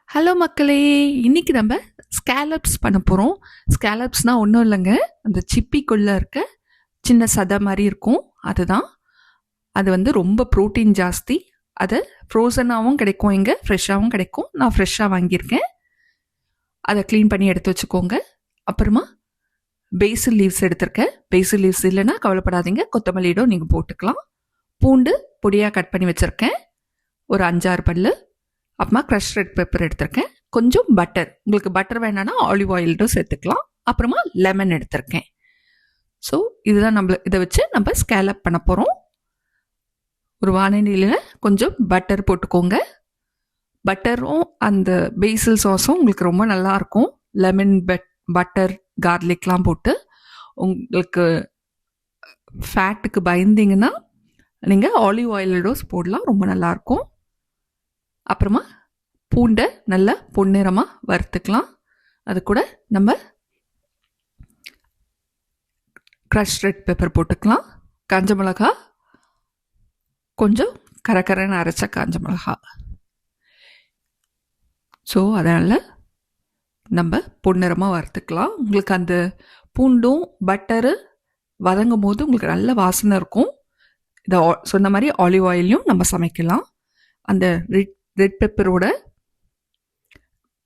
Hello மக்களே! இன்னைக்கு நம்ம ஸ்கேலப்ஸ் பண்ண போறோம். ஸ்கேலப்ஸ்னா ஒண்ணும் இல்லங்க. அந்த சிப்பிக்குள்ள இருக்க சின்ன சதை மாரி இருக்கும். அதுதான். அது வந்து ரொம்ப புரோட்டீன் ஜாஸ்தி. அது ஃப்ரோசனாவும் கிடைக்கும் இங்க, ஃப்ரெஷ்ஷாவும் கிடைக்கும். நான் ஃப்ரெஷ்ஷா வாங்கியிருக்கேன். அத கிளீன் பண்ணி எடுத்து வச்சுக்கோங்க. அப்புறமா பேசில் லீவ்ஸ் எடுத்திருக்கேன். பேசில் லீவ்ஸ் இல்லைன்னா கவலைப்படாதீங்க. கொத்தமல்லியிட நீங்க போட்டுக்கலாம். பூண்டு பொடியா கட் பண்ணி வச்சிருக்கேன். ஒரு 5, 6 பல்லு. அப்புறமா க்ரஷ் ரெட் பெப்பர் எடுத்திருக்கேன். கொஞ்சம் பட்டர், உங்களுக்கு பட்டர் வேணான்னா ஆலிவ் ஆயில்டும் சேர்த்துக்கலாம். அப்புறமா லெமன் எடுத்திருக்கேன். ஸோ இதுதான் இதை வச்சு நம்ம ஸ்கேலப் பண்ண போகிறோம். ஒரு வானலியில் கொஞ்சம் பட்டர் போட்டுக்கோங்க. பட்டரும் அந்த பேசில் சாஸும் உங்களுக்கு ரொம்ப நல்லாயிருக்கும். லெமன் பட்டர் கார்லிக்லாம் போட்டு உங்களுக்கு ஃபேட்டுக்கு பயந்தீங்கன்னா நீங்கள் ஆலிவ் ஆயிலோஸ் போடலாம், ரொம்ப நல்லாயிருக்கும். அப்புறமா பூண்டை நல்லா பொன்னிறமாக வறுத்துக்கலாம். அது கூட நம்ம க்ரஷ் ரெட் பெப்பர் போட்டுக்கலாம். காஞ்ச மிளகா, கொஞ்சம் கரகரன்னு அரைச்ச காஞ்ச மிளகா. ஸோ அதனால் நம்ம பொன்னிறமாக வறுத்துக்கலாம். உங்களுக்கு அந்த பூண்டும் பட்டரு வதங்கும் போது உங்களுக்கு நல்ல வாசனை இருக்கும். இதை சொன்ன மாதிரி ஆலிவ் ஆயிலையும் நம்ம சமைக்கலாம். அந்த ரெட் பெப்பரோட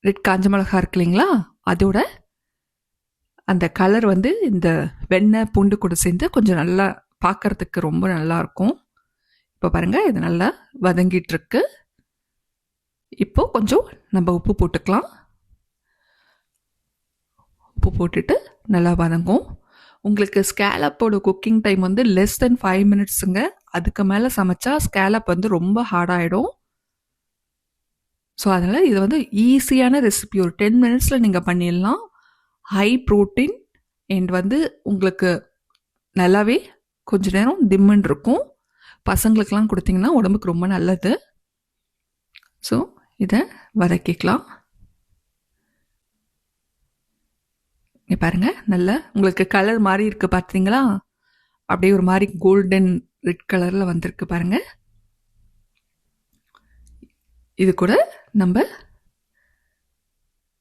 ரெட் காஞ்ச மிளகா இருக்கு இல்லைங்களா, அதோட அந்த கலர் வந்து இந்த வெண்ணெய் பூண்டு கூட சேர்ந்து கொஞ்சம் நல்லா பார்க்கறதுக்கு ரொம்ப நல்லாயிருக்கும். இப்போ பாருங்கள், இது நல்லா வதங்கிட்டு இருக்கு. இப்போ கொஞ்சம் நம்ம உப்பு போட்டுக்கலாம். உப்பு போட்டுட்டு நல்லா வதங்கும். உங்களுக்கு ஸ்கேலப்போட குக்கிங் டைம் வந்து லெஸ் தென் 5 மினிட்ஸுங்க. அதுக்கு மேலே சமைச்சா ஸ்கேலப் வந்து ரொம்ப ஹார்டாகிடும். ஸோ அதனால் இது வந்து ஈஸியான ரெசிபி. ஒரு 10 மினிட்ஸில் நீங்கள் பண்ணிடலாம். ஹை ப்ரோட்டீன் அண்ட் வந்து உங்களுக்கு நல்லாவே கொஞ்ச நேரம் திம்முன்னு இருக்கும். பசங்களுக்கெலாம் கொடுத்தீங்கன்னா உடம்புக்கு ரொம்ப நல்லது. ஸோ இதை வதக்கிக்கலாம். பாருங்கள், நல்லா உங்களுக்கு கலர் மாதிரி இருக்குது பார்த்தீங்களா? அப்படியே ஒரு மாதிரி கோல்டன் ரெட் கலரில் வந்திருக்கு பாருங்கள். இது கூட நம்ம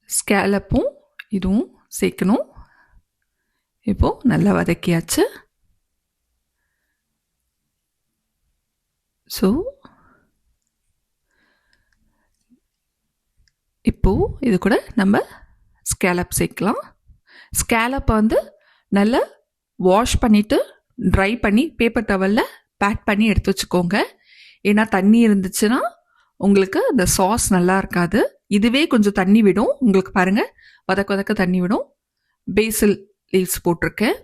ஸ்கேலப்பும் இதுவும் சேர்க்கணும். இப்போது நல்லா வதக்கியாச்சு. ஸோ இப்போது இது கூட நம்ம ஸ்கேலப் சேர்க்கலாம். ஸ்கேலப்பை வந்து நல்லா வாஷ் பண்ணிவிட்டு ட்ரை பண்ணி பேப்பர் டவலில் பேக் பண்ணி எடுத்து வச்சுக்கோங்க. ஏன்னா தண்ணி இருந்துச்சுன்னா உங்களுக்கு அந்த சாஸ் நல்லா இருக்காது. இதுவே கொஞ்சம் தண்ணி விடும். உங்களுக்கு பாருங்கள், வதக்க தண்ணி விடும். பேசில் லீவ்ஸ் போட்டிருக்கேன்.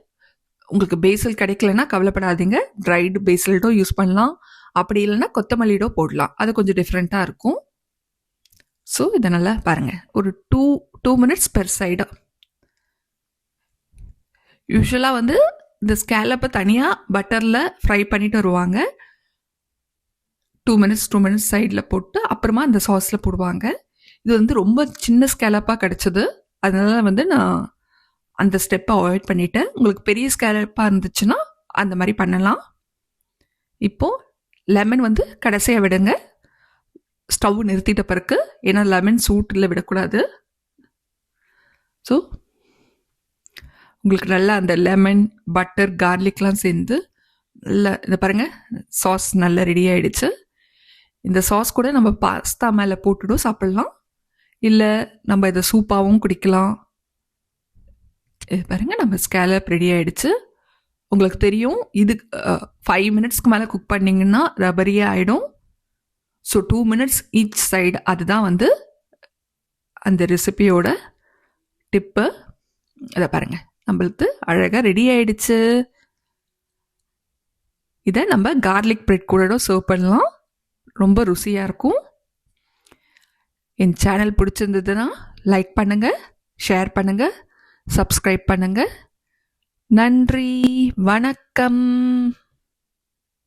உங்களுக்கு பேசில் கிடைக்கலன்னா கவலைப்படாதீங்க. ட்ரைடு பேசில்டோ யூஸ் பண்ணலாம். அப்படி இல்லைன்னா கொத்தமல்லிடோ போடலாம். அது கொஞ்சம் டிஃப்ரெண்ட்டாக இருக்கும். ஸோ இதை நல்லா பாருங்கள், ஒரு 2 மினிட்ஸ் பெர் சைடாக. யூஸ்வலாக வந்து இந்த ஸ்கேலப்பை தனியாக பட்டரில் ஃப்ரை பண்ணிட்டு வருவாங்க. 2 மினிட்ஸ் சைடில் போட்டு அப்புறமா அந்த சாஸில் போடுவாங்க. இது வந்து ரொம்ப சின்ன ஸ்கேலப்பாக கிடச்சிது. அதனால வந்து நான் அந்த ஸ்டெப்பை அவாய்ட் பண்ணிட்டேன். உங்களுக்கு பெரிய ஸ்கேலப்பாக இருந்துச்சுன்னா அந்த மாதிரி பண்ணலாம். இப்போது லெமன் வந்து கடைசியாக விடுங்க, ஸ்டவ் நிறுத்திட்ட பிறகு. ஏன்னா லெமன் சூட்டில் விடக்கூடாது. ஸோ உங்களுக்கு நல்லா அந்த லெமன் பட்டர் கார்லிக்லாம் சேர்ந்து நல்லா இந்த பாருங்கள், சாஸ் நல்லா ரெடி ஆகிடுச்சு. இந்த சாஸ் கூட நம்ம பாஸ்தா மேலே போட்டுடும் சாப்பிட்லாம். இல்லை நம்ம இதை சூப்பாகவும் குடிக்கலாம். இது பாருங்கள், நம்ம ஸ்கேலப் ரெடி ஆகிடுச்சு. உங்களுக்கு தெரியும், இது 5 மினிட்ஸ்க்கு மேலே குக் பண்ணிங்கன்னா ரப்பரியே ஆகிடும். So 2 minutes each side. அதுதான் வந்து அந்த ரெசிபியோட டிப்பு. இதை பாருங்கள், நம்மளுக்கு அழகாக ரெடி ஆகிடுச்சு. இதை நம்ம கார்லிக் பிரெட் கூட சர்வ் பண்ணலாம். ரொம்ப ருசியாக இருக்கும். என் சேனல் பிடிச்சிருந்ததுன்னா லைக் பண்ணுங்கள், ஷேர் பண்ணுங்கள், சப்ஸ்கிரைப் பண்ணுங்கள். நன்றி, வணக்கம்.